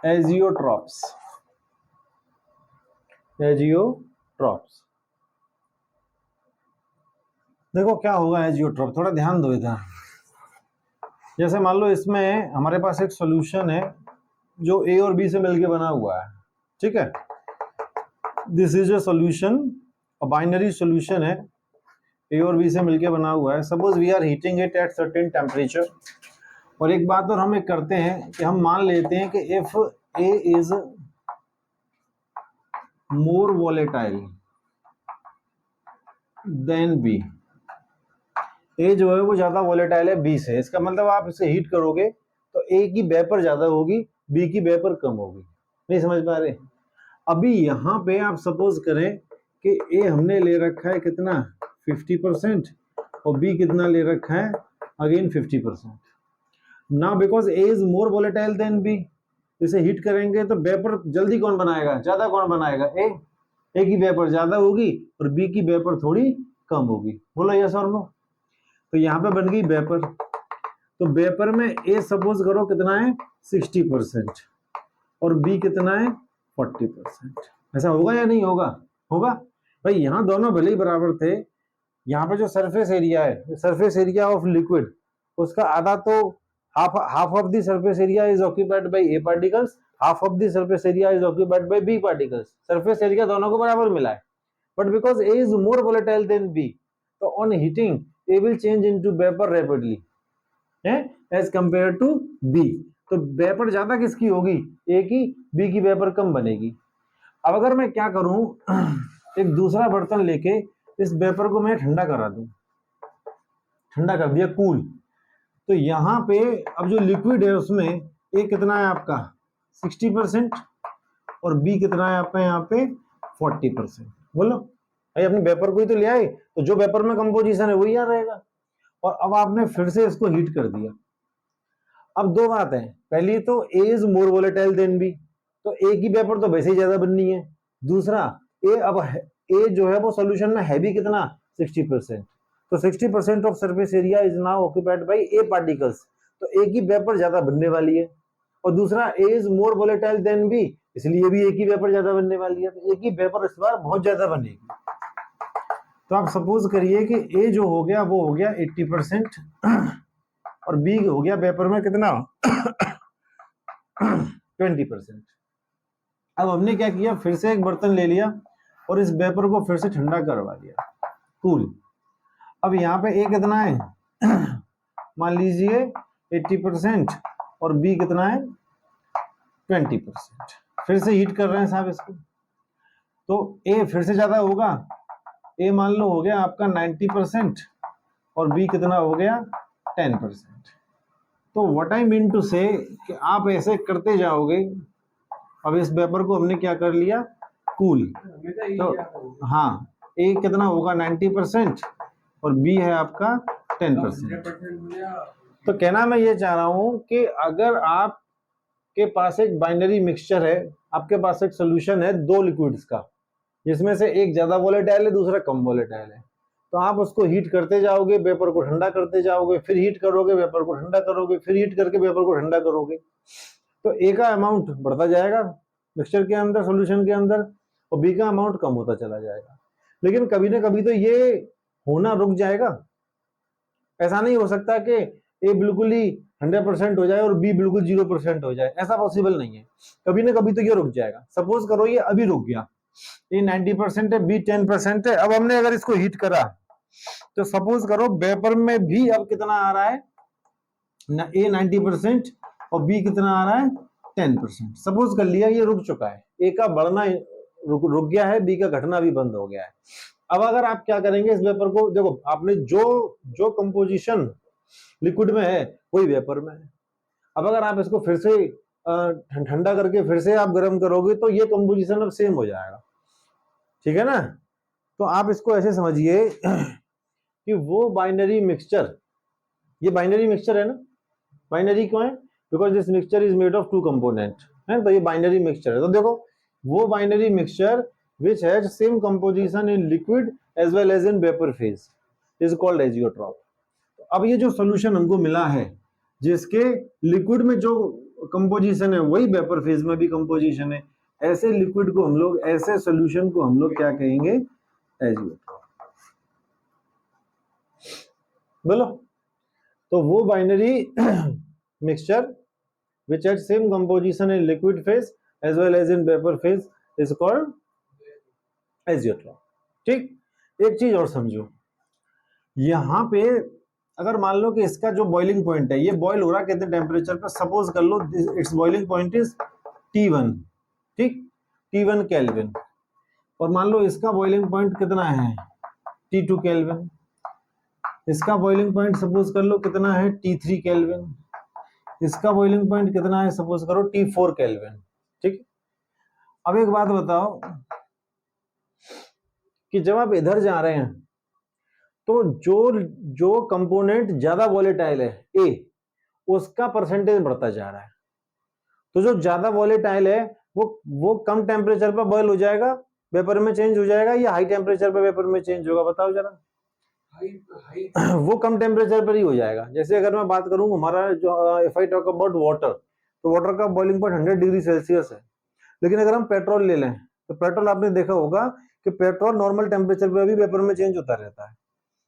Azeotropes. Azeotropes, देखो क्या होगा एजियोट्रॉप, थोड़ा ध्यान दो इधर। जैसे मान लो इसमें हमारे पास एक सॉल्यूशन है जो ए और बी से मिलके बना हुआ है, ठीक है। This is a solution, a binary solution है, ए और बी से मिलके बना हुआ है। Suppose we are heating it at certain temperature. और एक बात और हम एक करते हैं कि हम मान लेते हैं कि if A is more volatile than B, A जो है वो ज्यादा वॉलेटाइल है बी से। इसका मतलब आप इसे हीट करोगे तो ए की वेपर ज्यादा होगी, बी की वेपर कम होगी। नहीं समझ पा रहे? अभी यहाँ पे आप सपोज करें कि ए हमने ले रखा है कितना 50% और बी कितना ले रखा है again 50%। Now because A is more volatile than B, इसे हीट करेंगे तो वेपर जल्दी कौन बनाएगा, ज्यादा कौन बनाएगा, ए की वेपर ज्यादा होगी और बी की वेपर थोड़ी कम होगी। बोलो यस और नो। तो यहाँ पे बन गई वेपर। तो वेपर में ए सपोज करो कितना है 60% और बी कितना है 40%। ऐसा होगा या नहीं होगा? होगा भाई। यहाँ दोनों भले ही बराबर थे, यहाँ पे जो सरफेस एरिया है, सरफेस एरिया ऑफ लिक्विड, उसका आधा तो half of the surface area is occupied by A particles, half of the surface area is occupied by B particles. surface area दोनों को बराबर मिला है, but because A is more volatile than B, so on heating A will change into vapor rapidly, as compared to B. तो vapour ज्यादा किसकी होगी, A की, B की वेपर कम बनेगी। अब अगर मैं क्या करूं, एक दूसरा बर्तन लेके इस वेपर को मैं ठंडा करा दूं, ठंडा कर दिया, कूल। तो यहाँ पे अब जो लिक्विड है उसमें ए कितना है आपका 60% और बी कितना है आपका यहाँ पे 40%। बोलो भाई, अपने वेपर को ही तो ले आए, तो जो वेपर में कंपोजिशन है वही आ रहेगा। और अब आपने फिर से इसको हीट कर दिया। अब दो बात है, पहली तो A is more volatile than B, तो ए की वेपर तो वैसे ही ज्यादा बननी है। दूसरा ए, अब ए जो है वो सोल्यूशन में है भी कितना 60%, तो 60% of surface area is now occupied by A particles, तो ए की वेपर ज्यादा बनने वाली है। और दूसरा A is more volatile than B, इसलिए भी ए की वेपर ज्यादा बनने वाली है, तो ए की वेपर इस बार बहुत ज्यादा बनेगी। तो आप सपोज करिए कि ए जो हो गया वो हो गया 80% और बी हो गया वेपर में कितना 20%। अब हमने क्या किया, फिर से एक बर्तन ले लिया और इस वेपर को फिर से ठंडा करवा दिया, कूल। अब यहाँ पे ए कितना है मान लीजिए 80% और बी कितना है 20%। फिर से हीट कर रहे हैं साहब इसको, तो ए फिर से ज्यादा होगा, ए मान लो हो गया आपका 90% और बी कितना हो गया 10%। तो व्हाट आई मीन टू से कि आप ऐसे करते जाओगे। अब इस वेपर को हमने क्या कर लिया, कूल। तो हाँ, ए कितना होगा 90% और बी है आपका 10%। तो कहना मैं ये चाह रहा हूं कि अगर आपके पास एक बाइनरी मिक्सचर है, आपके पास एक सोल्यूशन है दो लिक्विड्स का, जिसमें से एक ज्यादा वोलेटाइल है दूसरा कम वोलेटाइल है, तो आप उसको हीट करते जाओगे, वेपर को ठंडा करते जाओगे, फिर हीट करोगे, वेपर को ठंडा करोगे, फिर हीट करके वेपर को ठंडा करोगे, तो ए का अमाउंट बढ़ता जाएगा मिक्सचर के अंदर, सोल्यूशन के अंदर, और बी का अमाउंट कम होता चला जाएगा। लेकिन कभी ना कभी तो ये होना रुक जाएगा। ऐसा नहीं हो सकता कि ए बिल्कुल ही 100% हो जाए और बी बिल्कुल 0% हो जाए, ऐसा पॉसिबल नहीं है। कभी ना कभी तो ये रुक जाएगा। सपोज करो ये अभी रुक गया, ए 90% है, बी 10% है। अब हमने अगर इसको हीट करा तो सपोज करो वेपर में भी अब कितना आ रहा है ना, ए 90% और बी कितना आ रहा है 10%। सपोज कर लिया ये रुक चुका है, ए का बढ़ना रुक गया है, बी का घटना भी बंद हो गया है। अब अगर आप क्या करेंगे, इस वेपर को देखो, आपने जो कंपोजिशन लिक्विड में है वही वेपर में है। अब अगर आप इसको फिर से ठंडा करके फिर से आप गर्म करोगे तो ये कंपोजिशन अब सेम हो जाएगा, ठीक है ना। तो आप इसको ऐसे समझिए कि वो बाइनरी मिक्सचर, ये बाइनरी मिक्सचर है ना, बाइनरी क्यों है, because this mixture is made of two component है, तो ये बाइनरी मिक्सचर है। तो देखो वो binary mixture which has same composition in liquid as well as in vapor phase is called azeotrope। अब ये जो सॉल्यूशन हमको मिला है जिसके लिक्विड में जो कंपोजिशन है वही वेपर फेज में भी कंपोजिशन है। ऐसे लिक्विड को हम लोग, ऐसे सॉल्यूशन को हम लोग क्या कहेंगे, एजियोट्रॉप। बोलो। तो वो binary mixture which had same composition in liquid phase as well as in vapor phase is called azeotrope। ठीक, एक चीज और समझो, यहां पे अगर मान लो कि इसका जो बॉइलिंग पॉइंट है, ये बॉइल हो रहा है कितने टेम्परेचर पर, सपोज कर लो it's boiling point is T1, ठीक, T1 केल्विन, और मान लो इसका बॉइलिंग पॉइंट कितना है, T2 केल्विन, इसका बॉइलिंग पॉइंट सपोज कर लो कितना है, T3 केल्विन, इसका बॉइलिंग पॉइंट कितना है, सपोज करो T4 केल्विन। ठीक, अब एक बात बताओ कि जब आप इधर जा रहे हैं तो जो कंपोनेंट ज्यादा वॉलेटाइल है ए, उसका परसेंटेज बढ़ता जा रहा है। तो जो ज्यादा वॉलेटाइल है वो कम टेम्परेचर पर बॉयल हो जाएगा, वेपर में चेंज हो जाएगा, या हाई टेम्परेचर पर वेपर में चेंज होगा, बताओ जरा। वो कम टेम्परेचर पर ही हो जाएगा। जैसे अगर मैं बात करूं हमारा जो if I talk about water, तो वाटर का बॉइलिंग पॉइंट 100 डिग्री सेल्सियस है, लेकिन अगर हम पेट्रोल ले लें तो पेट्रोल आपने देखा होगा कि पेट्रोल नॉर्मल टेम्परेचर पे भी वेपर में चेंज होता रहता है।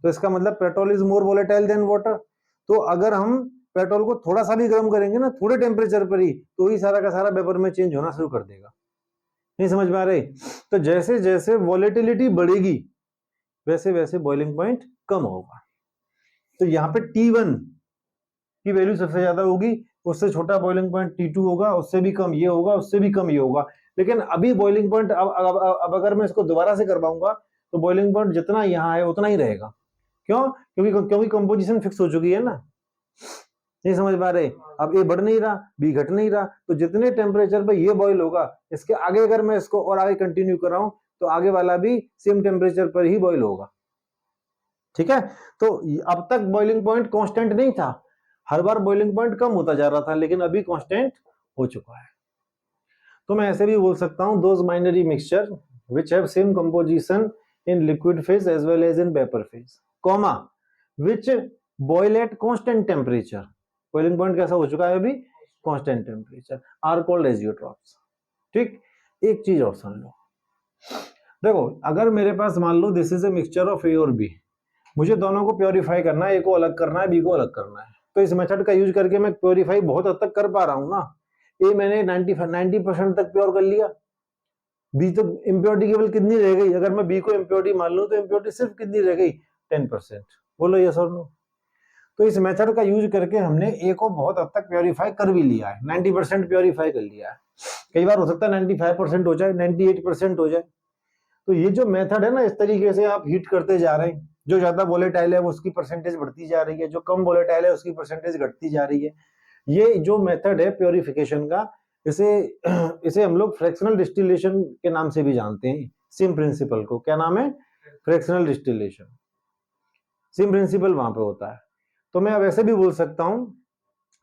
तो इसका मतलब petrol is more volatile than water. तो अगर हम पेट्रोल को थोड़ा सा भी गर्म करेंगे ना, थोड़े टेम्परेचर पर ही, तो ही सारा का सारा वेपर में चेंज होना शुरू कर देगा। नहीं समझ में आ रही? तो जैसे जैसे वॉलेटिलिटी बढ़ेगी वैसे वैसे बॉइलिंग पॉइंट कम होगा। तो यहाँ पे T1 की वैल्यू सबसे ज्यादा होगी, उससे छोटा बॉइलिंग पॉइंट T2 होगा, उससे भी कम ये होगा, उससे भी कम ये होगा। लेकिन अभी बॉइलिंग पॉइंट अब अगर मैं इसको दोबारा से करवाऊंगा तो बॉइलिंग पॉइंट जितना यहाँ है उतना ही रहेगा। क्यों? क्योंकि कंपोजिशन फिक्स हो चुकी है ना। नहीं समझ पा रहे? अब ए बढ़ नहीं रहा, बी घट नहीं रहा, तो जितने टेम्परेचर पे ये बॉइल होगा, इसके आगे अगर मैं इसको और आगे कंटिन्यू कर रहा हूं तो आगे वाला भी सेम टेम्परेचर पर ही बॉइल होगा। ठीक है? तो अब तक बॉइलिंग पॉइंट कांस्टेंट नहीं था, हर बार बॉइलिंग पॉइंट कम होता जा रहा था, लेकिन अभी कांस्टेंट हो चुका है। तो मैं ऐसे भी बोल सकता हूं, those binary mixture which have same composition in liquid phase as well as in vapor phase, comma which boil at constant temperature, boiling point कैसा हो चुका है अभी, constant temperature, are called azeotrophs। ठीक, एक चीज और सुन लो, देखो अगर मेरे पास मान लो this is a mixture of A और बी, मुझे दोनों को प्योरीफाई करना है, ए को अलग करना है, बी को अलग करना है, तो इस मेथड का यूज करके मैं प्योरीफाई बहुत हद तक कर पा रहा हूं ना। ए मैंने 90% तक प्योर कर लिया, बी तो इम्प्योरिटी केवल कितनी रह गई, अगर मैं बी को इम्प्योरिटी मान लूं तो इम्प्योरिटी सिर्फ कितनी रह गई, 10%। बोलो यस और नो। तो इस मेथड का यूज करके हमने ए को बहुत हद तक प्योरीफाई कर भी लिया है, 90% प्योरीफाई कर लिया है। कई बार हो सकता है 95% हो जाए, 98% हो जाए। तो ये जो मेथड है ना, इस तरीके से आप हीट करते जा रहे हैं, जो ज्यादा वोलेटाइल है उसकी परसेंटेज बढ़ती जा रही है, जो कम वोलेटाइल है उसकी परसेंटेज घटती जा रही है। ये जो मेथड है प्योरिफिकेशन का, इसे हम लोग फ्रैक्शनल डिस्टिलेशन के नाम से भी जानते हैं। सेम प्रिंसिपल को क्या नाम है, फ्रैक्शनल डिस्टिलेशन। सेम प्रिंसिपल वहां पे होता है। तो मैं अब ऐसे भी बोल सकता हूं,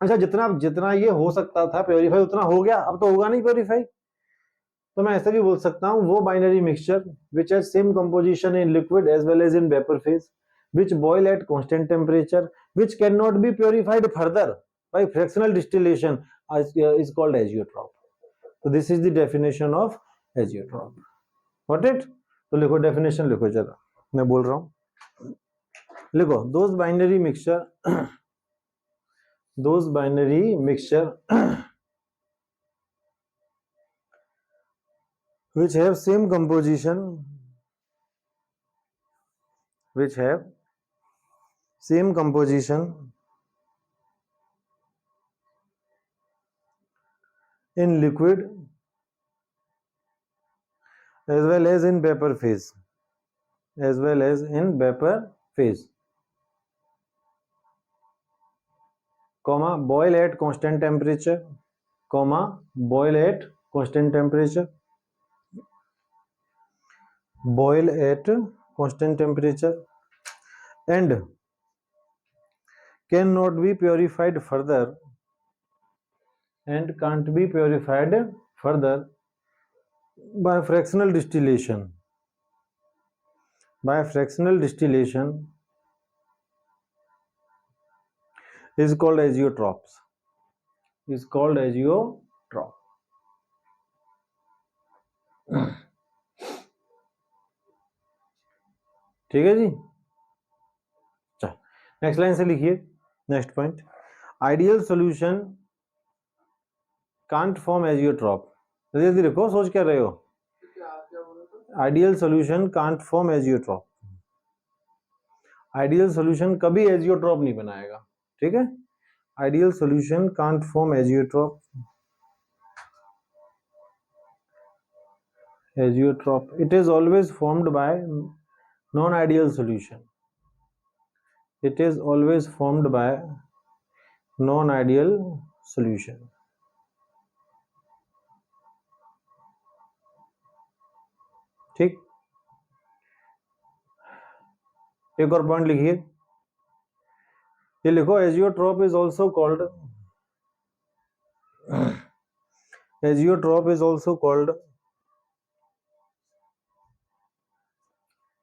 अच्छा जितना जितना ये हो सकता था प्योरीफाई उतना हो गया, अब तो होगा नहीं प्योरीफाई। तो मैं ऐसे भी बोल सकता हूं, वो binary mixture which has same composition in liquid as well as in vapour phase, which boil at constant temperature, which cannot be purified further by fractional distillation, is called azeotrope। So this is the definition of azeotrope। Got it? तो लिखो definition, लिखो जरा, मैं बोल रहा हूं, लिखो those binary mixture which have same composition, which have same composition in liquid as well as in vapor phase, as well as in vapor phase, comma boil at constant temperature, comma boil at constant temperature, boil at constant temperature, and cannot be purified further, and can't be purified further by fractional distillation, by fractional distillation is called azeotropes। is called azeotrope. ठीक है जी। चल next line से लिखिए, next point, ideal solution can't form azeotrope. जल्दी देखो, सोच क्या रहे हो। Ideal solution can't form azeotrope, ideal solution कभी एजियोट्रॉप नहीं बनाएगा, ठीक है। Ideal solution can't form azeotrope, azeotrope it is always formed by non ideal solution, it is always formed by non-ideal solution। ठीक, एक और पॉइंट लिखिए, ये लिखो, azeotrope is also called, azeotrope is also called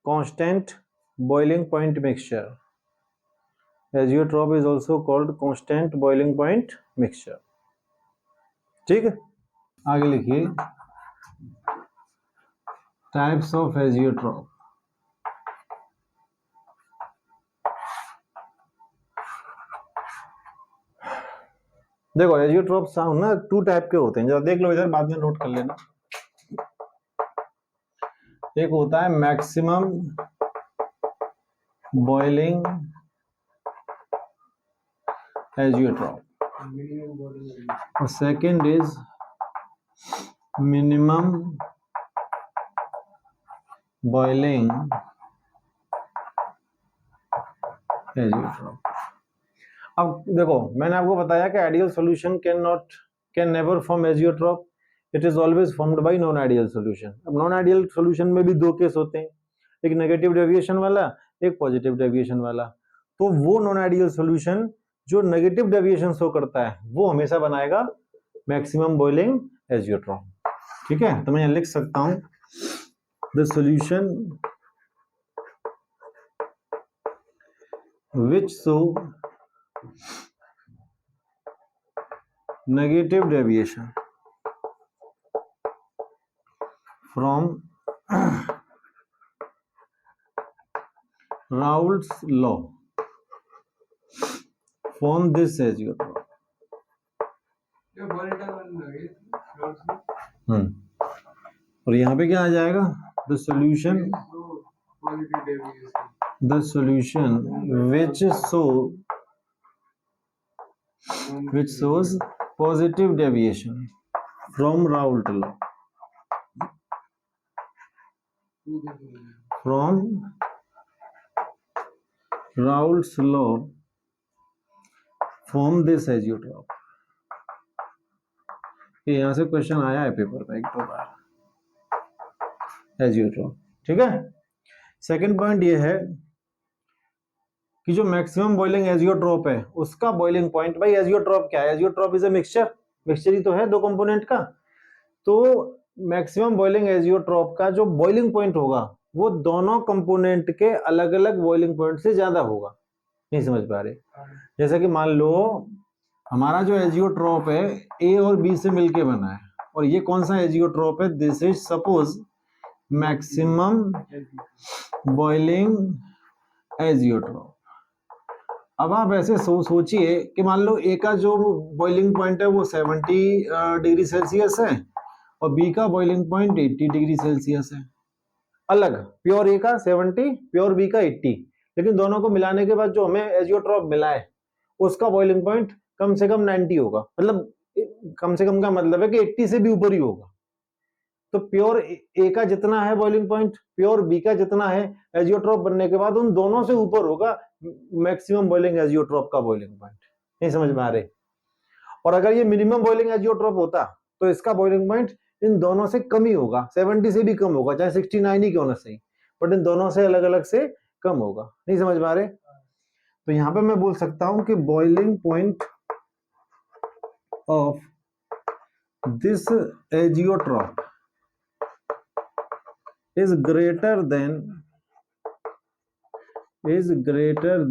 constant boiling point mixture, azeotrope is also called constant boiling point mixture. ठीक है, आगे लिखिए, टाइप्स ऑफ एजियोट्रॉप। देखो एजियोट्रॉप साउंड ना 2 टाइप के होते हैं, जरा देख लो इधर, बाद में नोट कर लेना। एक होता है मैक्सिमम बॉइलिंग एजियोट्रॉप, और second is minimum boiling azeotrope. अब देखो, मैंने आपको बताया कि ideal solution can never form azeotrope, it is always formed by non ideal solution. अब नॉन आइडियल सॉल्यूशन में भी 2 केस होते हैं, एक नेगेटिव डेविएशन वाला, एक पॉजिटिव डेविएशन वाला। तो वो नॉन आइडियल सॉल्यूशन जो नेगेटिव डेविएशन शो करता है वो हमेशा बनाएगा मैक्सिमम बॉइलिंग एजियोट्रॉप। ठीक है, तो मैं लिख सकता हूं, the solution which show negative deviation from Raoult's law form this azeotrope। और यहाँ पे क्या आ जाएगा, the solution which shows positive deviation from Raoult law, from Raoult's law form this azeotrope। ये यहाँ से क्वेश्चन आया है पेपर में 1-2 बार, एजियोट्रॉप। ठीक है, सेकंड पॉइंट ये है कि जो मैक्सिमम बॉइलिंग एजियोट्रॉप है उसका बॉइलिंग पॉइंट, भाई एजियोट्रॉप क्या है, azeotrope is a mixture, mixture ही तो है 2 कंपोनेंट का। तो मैक्सिमम बॉइलिंग एजियोट्रॉप का जो बॉइलिंग पॉइंट होगा वो दोनों कंपोनेंट के अलग अलग बॉइलिंग पॉइंट से ज्यादा होगा। नहीं समझ पा रहे? जैसा कि मान लो हमारा जो एजियोट्रॉप है ए और बी से मिलके बना है, और ये कौन सा एजियोट्रॉप है, this is suppose maximum boiling azeotrope. अब आप ऐसे सोचिए कि मान लो ए का जो बॉइलिंग पॉइंट है वो 70 डिग्री सेल्सियस है और बी का बॉइलिंग पॉइंट 80 डिग्री सेल्सियस है। अलग, प्योर ए का 70, प्योर बी का 80, लेकिन दोनों को मिलाने के बाद जो हमें एजियोट्रॉप मिला है उसका बॉइलिंग पॉइंट कम से कम 90 होगा। मतलब कम से कम का मतलब है कि 80 से भी ऊपर ही होगा। तो प्योर ए का जितना है बॉइलिंग पॉइंट, प्योर बी का जितना है, एजियोट्रॉप बनने के बाद उन दोनों से ऊपर होगा मैक्सिमम बॉइलिंग एजियोट्रॉप का बॉइलिंग पॉइंट। नहीं समझ में आ रहे? और अगर ये मिनिमम बॉइलिंग एजियोट्रॉप होता तो इसका बॉइलिंग पॉइंट इन दोनों से कम ही होगा, 70 से भी कम होगा, चाहे 69 ही क्यों ना सही, बट इन दोनों से अलग अलग से कम होगा। नहीं समझ में आ रहे? तो यहां पे मैं बोल सकता हूं कि boiling point of this azeotrope is greater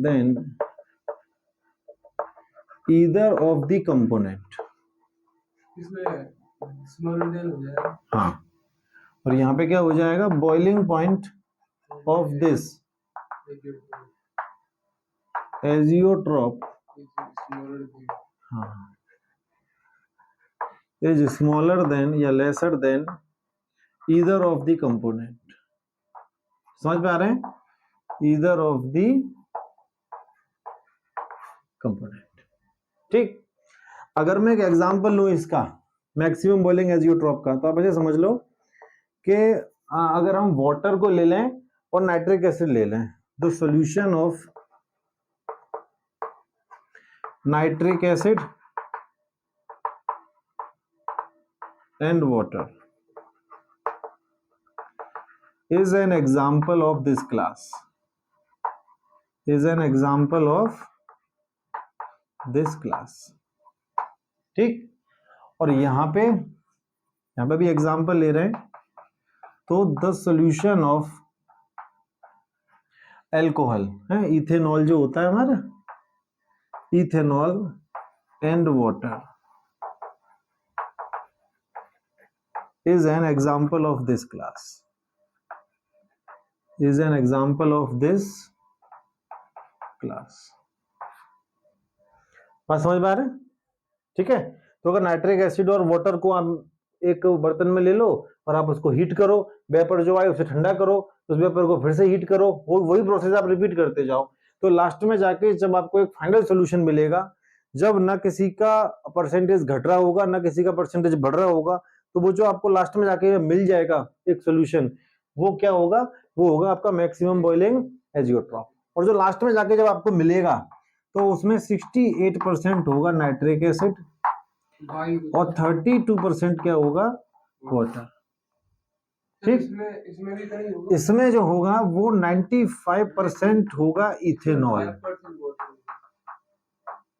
than either of the component। इसमें स्मॉलर हो जाएगा। हाँ, और यहाँ पे क्या हो जाएगा, boiling point of this azeotrope हाँ इज स्मॉलर देन या lesser than either of the component. समझ में आ रहे हैं, ईदर ऑफ द कंपोनेंट। ठीक, अगर मैं एक एग्जांपल लूं इसका मैक्सिमम बॉइलिंग एजियोट्रॉप का, तो आप ऐसे समझ लो कि अगर हम वाटर को ले लें और नाइट्रिक एसिड ले लें, the solution of nitric acid and water is an example of this class, is an example of this class। ठीक, और यहां पे भी एग्जांपल ले रहे हैं, तो द सॉल्यूशन ऑफ एल्कोहल है, इथेनॉल जो होता है हमारा, ethanol and water is an example of this class, is an example of this class। बात समझ में आ रहा है? ठीक है, तो अगर नाइट्रिक एसिड और वाटर को आप एक बर्तन में ले लो और आप उसको हीट करो, वेपर जो आए उसे ठंडा करो, उस वेपर को फिर से हीट करो, वही प्रोसेस आप रिपीट करते जाओ, तो लास्ट में जाके जब आपको एक फाइनल सोल्यूशन मिलेगा, जब ना किसी का परसेंटेज घट रहा होगा ना किसी का परसेंटेज बढ़ रहा होगा, तो वो जो आपको लास्ट में जाके मिल जाएगा एक सोल्यूशन, वो क्या होगा, वो होगा आपका मैक्सिमम बॉइलिंग एजियोट्रॉप। और जो लास्ट में जाके जब आपको मिलेगा तो उसमें 68% होगा नाइट्रिक एसिड और 32% क्या होगा, वाटर। ठीक, इसमें भी कहीं होगा, इसमें जो होगा वो 95% होगा इथेनॉल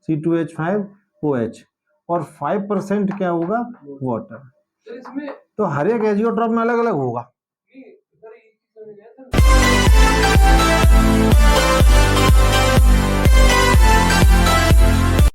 C2H5OH और 5% क्या होगा, वाटर। तो इसमें तो हर एक एजियोट्रॉप में अलग अलग होगा,